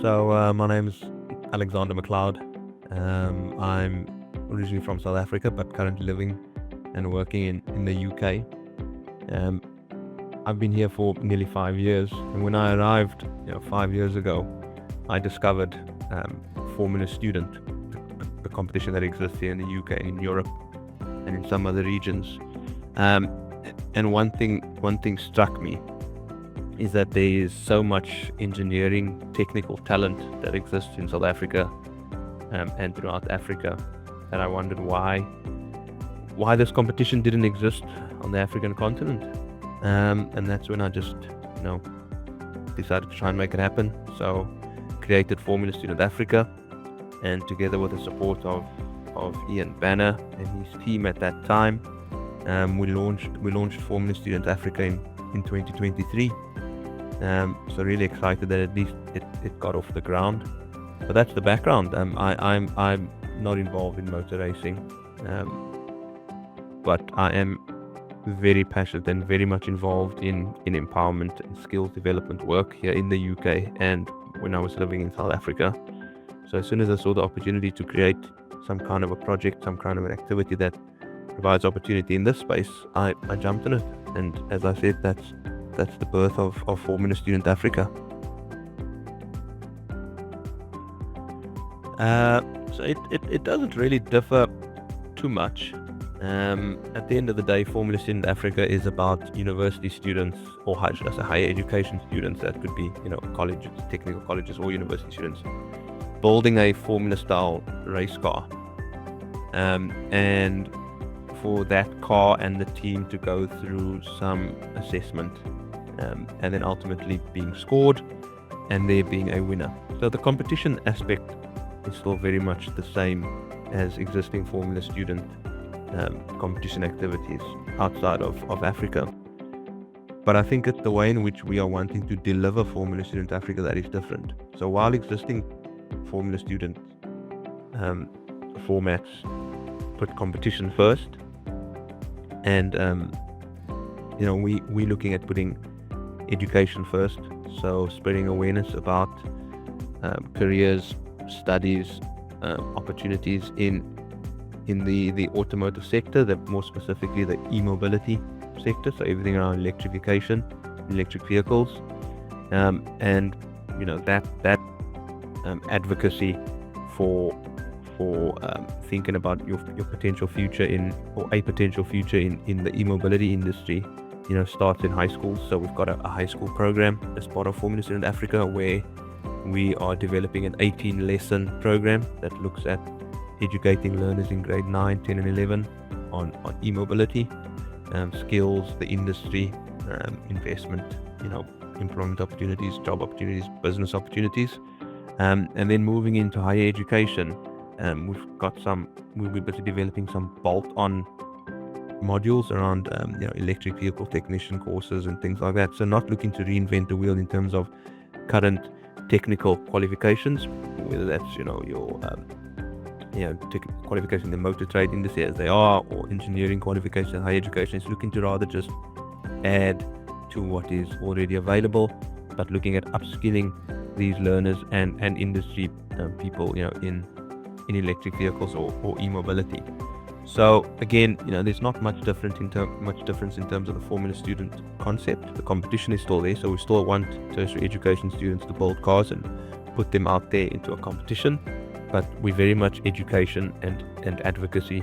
My name is Alexander McLeod. I'm originally from South Africa, but currently living and working in the UK. Um, I've been here for nearly 5 years, and when I arrived, 5 years ago, I discovered Formula Student, the competition that exists here in the UK, in Europe, and in some other regions. And one thing struck me is that there is so much engineering, technical talent that exists in South Africa and throughout Africa, that I wondered why this competition didn't exist on the African continent. And that's when I just, decided to try and make it happen. So created Formula Student Africa, and together with the support of Ian Banner and his team at that time, we launched Formula Student Africa in 2023. So really excited that at least it got off the ground. But that's the background. I'm not involved in motor racing, but I am very passionate and very much involved in empowerment and skills development work here in the UK and when I was living in South Africa. So as soon as I saw the opportunity to create some kind of a project, some kind of an activity that provides opportunity in this space, I jumped in it. And as I said, that's the birth of Formula Student Africa. So it doesn't really differ too much. At the end of the day, Formula Student Africa is about university students or higher education students. That could be, colleges, technical colleges, or university students building a Formula style race car. And for that car and the team to go through some assessment, and then ultimately being scored and there being a winner. So the competition aspect is still very much the same as existing Formula Student competition activities outside of Africa. But I think it's the way in which we are wanting to deliver Formula Student Africa that is different. So while existing Formula Student formats put competition first, and we're looking at putting education first, so spreading awareness about careers, studies, opportunities in the automotive sector, more specifically the e-mobility sector, so everything around electrification, electric vehicles, and that advocacy for thinking about your potential future in the e-mobility industry, starts in high school. So we've got a high school program as part of Formula Student Africa, where we are developing an 18-lesson program that looks at educating learners in grade 9, 10 and 11 on e-mobility, skills, the industry, investment, employment opportunities, job opportunities, business opportunities, and then moving into higher education. We'll be busy developing some bolt-on modules around electric vehicle technician courses and things like that. So not looking to reinvent the wheel in terms of current technical qualifications, whether that's your qualification in the motor trade industry as they are, or engineering qualification, higher education. Is looking to rather just add to what is already available, but looking at upskilling these learners and industry people in electric vehicles or e-mobility. So again, there's not much difference in terms of the Formula Student concept. The competition is still there, so we still want tertiary education students to build cars and put them out there into a competition. But we very much education and advocacy,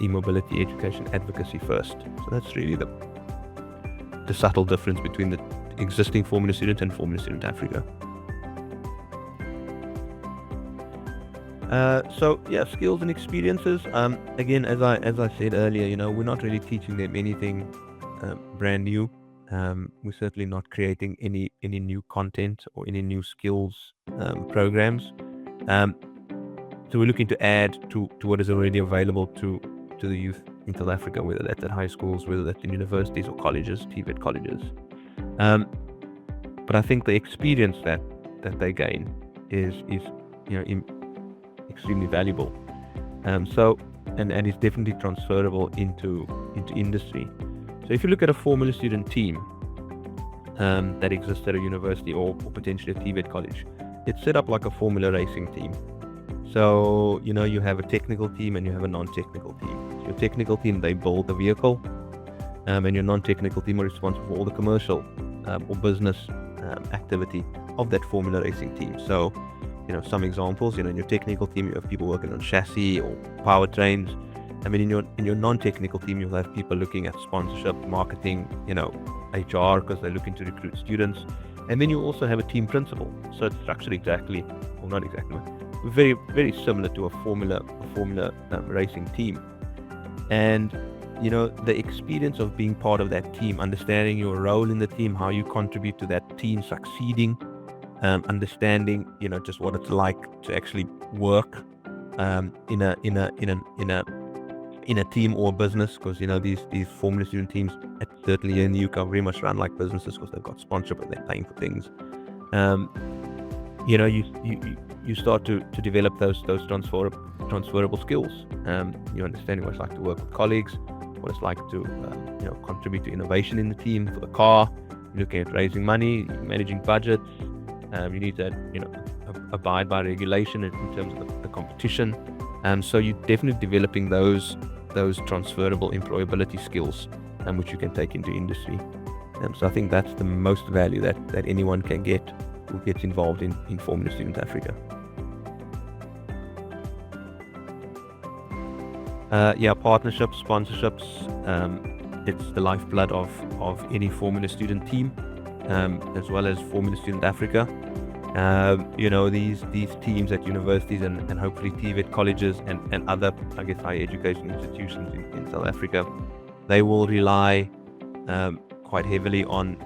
e-mobility education advocacy first. So that's really the subtle difference between the existing Formula Student and Formula Student Africa. Skills and experiences. Again, as I said earlier, we're not really teaching them anything brand new. We're certainly not creating any new content or any new skills programs. So we're looking to add to what is already available to the youth in South Africa, whether that's at high schools, whether that's in universities or colleges, TVET colleges. But I think the experience that they gain is extremely valuable. And it's definitely transferable into industry. So if you look at a Formula Student team that exists at a university or potentially a TVET college, it's set up like a Formula racing team. So, you have a technical team and you have a non-technical team. So your technical team, they build the vehicle, and your non-technical team are responsible for all the commercial or business activity of that Formula racing team. So, some examples, in your technical team, you have people working on chassis or powertrains. I mean, in your non-technical team, you'll have people looking at sponsorship, marketing, HR, because they're looking to recruit students. And then you also have a team principal. So it's structured exactly, or not exactly, very, very similar to a Formula racing team. And, the experience of being part of that team, understanding your role in the team, how you contribute to that team succeeding, understanding, just what it's like to actually work in a team or business, because these Formula student teams, certainly in the UK, are very much run like businesses because they've got sponsorship and they're paying for things. You start to develop those transferable skills. You understand what it's like to work with colleagues, what it's like to contribute to innovation in the team for the car. You're looking at raising money, managing budgets. You need to abide by regulation in terms of the competition. So you're definitely developing those transferable employability skills, which you can take into industry. So I think that's the most value that anyone can get who gets involved in Formula Student Africa. Partnerships, sponsorships, it's the lifeblood of any Formula Student team, as well as Formula Student Africa. These teams at universities and hopefully TVET colleges and other, I guess, higher education institutions in South Africa, they will rely quite heavily on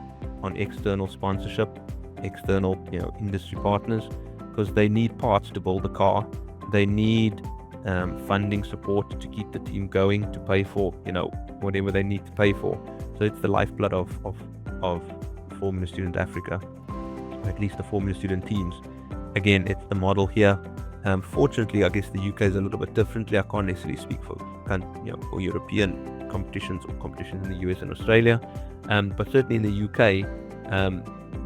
external sponsorship, external industry partners, because they need parts to build the car. They need funding support to keep the team going, to pay for whatever they need to pay for. So it's the lifeblood of Formula Student Africa, or at least the Formula Student teams. Again, it's the model here. Fortunately, I guess the UK is a little bit differently. I can't necessarily speak for European competitions or competitions in the US and Australia, but certainly in the UK,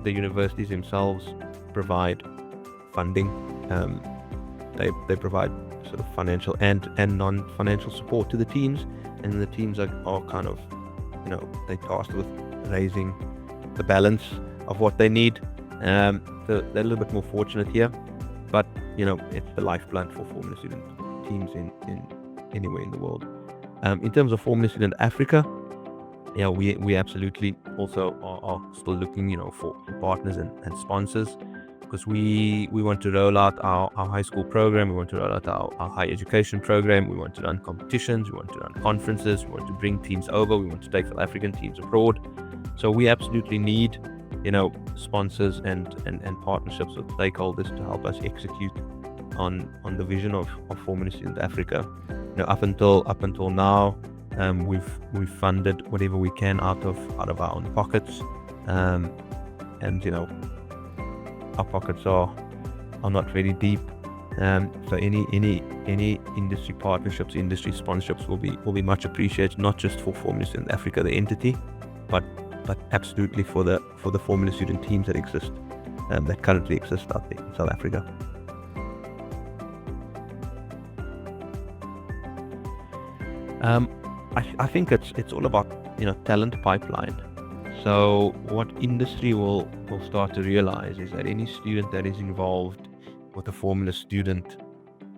the universities themselves provide funding. They provide sort of financial and non-financial support to the teams, and the teams are kind of they're tasked with raising the balance of what they need. So they're a little bit more fortunate here, but it's the lifeblood for Formula Student teams in anywhere in the world. In terms of Formula Student Africa, we absolutely also are still looking for partners and sponsors, because we want to roll out our high school program, we want to roll out our higher education program, we want to run competitions, we want to run conferences, we want to bring teams over, we want to take South African teams abroad. So we absolutely need sponsors and partnerships with stakeholders to help us execute on the vision of Formula Student Africa. Up until now, we've funded whatever we can out of our own pockets, and our pockets are not very deep. So any industry partnerships, industry sponsorships will be much appreciated, not just for Formula Student Africa, the entity, but absolutely for the Formula Student teams that exist, that currently exist out there in South Africa. I think it's all about talent pipeline. So what industry will start to realize is that any student that is involved with a Formula Student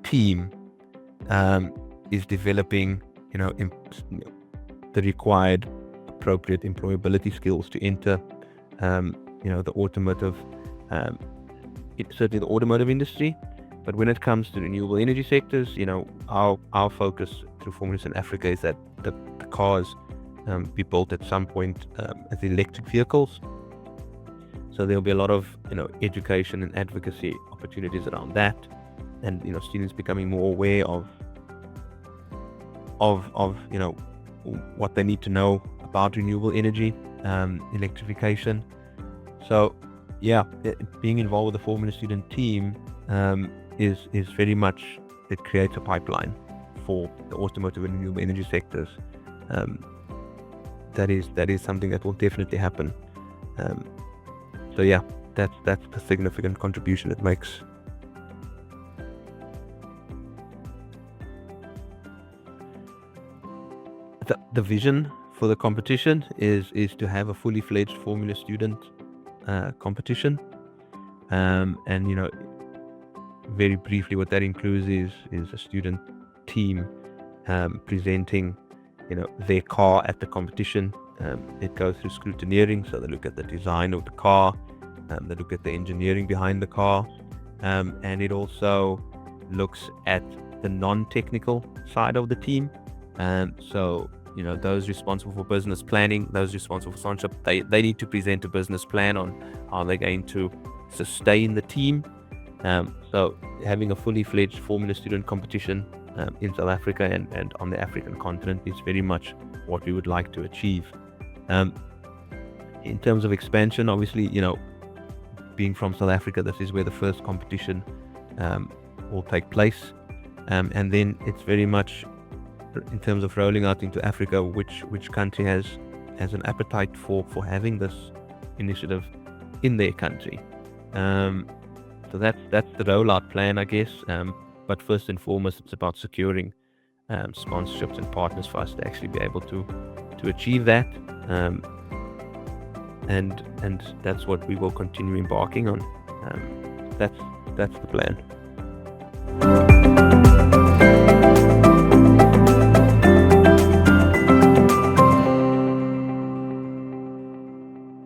team is developing the required appropriate employability skills to enter the automotive, certainly the automotive industry. But when it comes to renewable energy sectors, our focus through Formula Student Africa is that the cars be built at some point as electric vehicles. So there'll be a lot of education and advocacy opportunities around that, and students becoming more aware of what they need to know about renewable energy, electrification. So being involved with the Formula Student team is very much, it creates a pipeline for the automotive and renewable energy sectors. That is something that will definitely happen. that's the significant contribution it makes. The vision for the competition is to have a fully fledged Formula Student competition, and very briefly, what that includes is a student team presenting their car at the competition. It goes through scrutineering, so they look at the design of the car, they look at the engineering behind the car, and it also looks at the non-technical side of the team. So those responsible for business planning, those responsible for sponsorship, they need to present a business plan on how they're going to sustain the team. So having a fully fledged Formula Student competition in South Africa and on the African continent is very much what we would like to achieve. In terms of expansion, obviously, being from South Africa, this is where the first competition will take place, and then it's very much in terms of rolling out into Africa, which country has an appetite for having this initiative in their country. So that's the rollout plan, I guess. But first and foremost, it's about securing sponsorships and partners for us to actually be able to achieve that. And that's what we will continue embarking on. That's the plan.